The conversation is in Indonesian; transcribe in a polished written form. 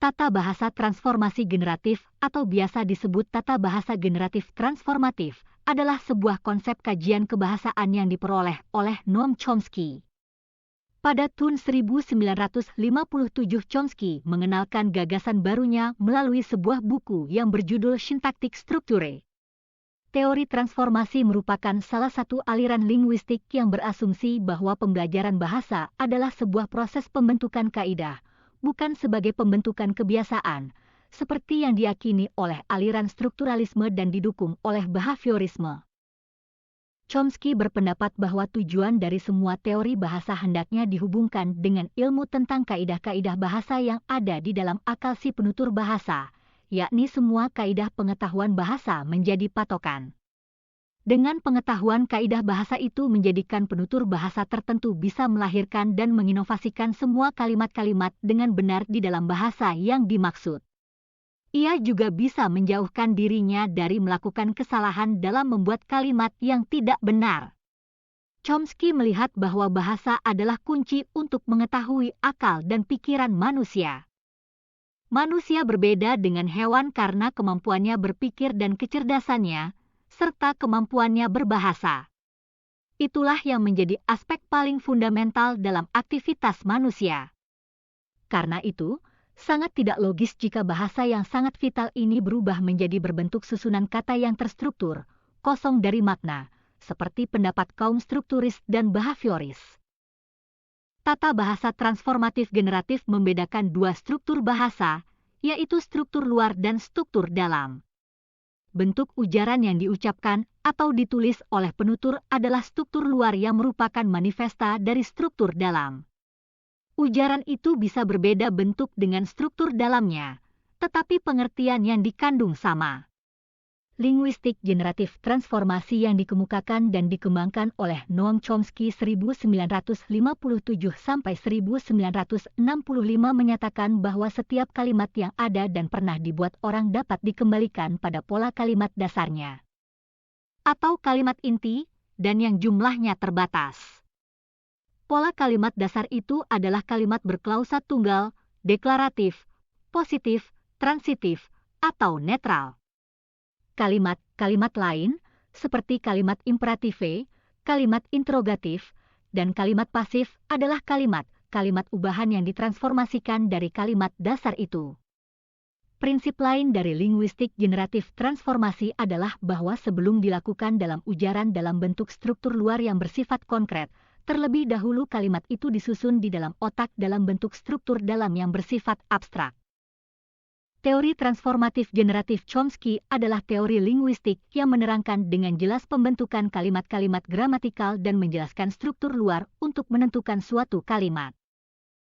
Tata bahasa transformasi generatif atau biasa disebut tata bahasa generatif transformatif adalah sebuah konsep kajian kebahasaan yang diperoleh oleh Noam Chomsky. Pada tahun 1957 Chomsky mengenalkan gagasan barunya melalui sebuah buku yang berjudul Syntactic Structure. Teori transformasi merupakan salah satu aliran linguistik yang berasumsi bahwa pembelajaran bahasa adalah sebuah proses pembentukan kaidah, bukan sebagai pembentukan kebiasaan, seperti yang diyakini oleh aliran strukturalisme dan didukung oleh behaviorisme. Chomsky berpendapat bahwa tujuan dari semua teori bahasa hendaknya dihubungkan dengan ilmu tentang kaidah-kaidah bahasa yang ada di dalam akal si penutur bahasa, yakni semua kaidah pengetahuan bahasa menjadi patokan. Dengan pengetahuan kaidah bahasa itu menjadikan penutur bahasa tertentu bisa melahirkan dan menginovasikan semua kalimat-kalimat dengan benar di dalam bahasa yang dimaksud. Ia juga bisa menjauhkan dirinya dari melakukan kesalahan dalam membuat kalimat yang tidak benar. Chomsky melihat bahwa bahasa adalah kunci untuk mengetahui akal dan pikiran manusia. Manusia berbeda dengan hewan karena kemampuannya berpikir dan kecerdasannya, serta kemampuannya berbahasa. Itulah yang menjadi aspek paling fundamental dalam aktivitas manusia. Karena itu, sangat tidak logis jika bahasa yang sangat vital ini berubah menjadi berbentuk susunan kata yang terstruktur, kosong dari makna, seperti pendapat kaum strukturis dan behavioris. Tata bahasa transformatif generatif membedakan dua struktur bahasa, yaitu struktur luar dan struktur dalam. Bentuk ujaran yang diucapkan atau ditulis oleh penutur adalah struktur luar yang merupakan manifesta dari struktur dalam. Ujaran itu bisa berbeda bentuk dengan struktur dalamnya, tetapi pengertian yang dikandung sama. Linguistik generatif transformasi yang dikemukakan dan dikembangkan oleh Noam Chomsky 1957–1965 menyatakan bahwa setiap kalimat yang ada dan pernah dibuat orang dapat dikembalikan pada pola kalimat dasarnya, atau kalimat inti, dan yang jumlahnya terbatas. Pola kalimat dasar itu adalah kalimat berklausa tunggal, deklaratif, positif, transitif, atau netral. Kalimat-kalimat lain, seperti kalimat imperative, kalimat interrogatif, dan kalimat pasif adalah kalimat-kalimat ubahan yang ditransformasikan dari kalimat dasar itu. Prinsip lain dari linguistik generatif transformasi adalah bahwa sebelum dilakukan dalam ujaran dalam bentuk struktur luar yang bersifat konkret, terlebih dahulu kalimat itu disusun di dalam otak dalam bentuk struktur dalam yang bersifat abstrak. Teori transformatif generatif Chomsky adalah teori linguistik yang menerangkan dengan jelas pembentukan kalimat-kalimat gramatikal dan menjelaskan struktur luar untuk menentukan suatu kalimat.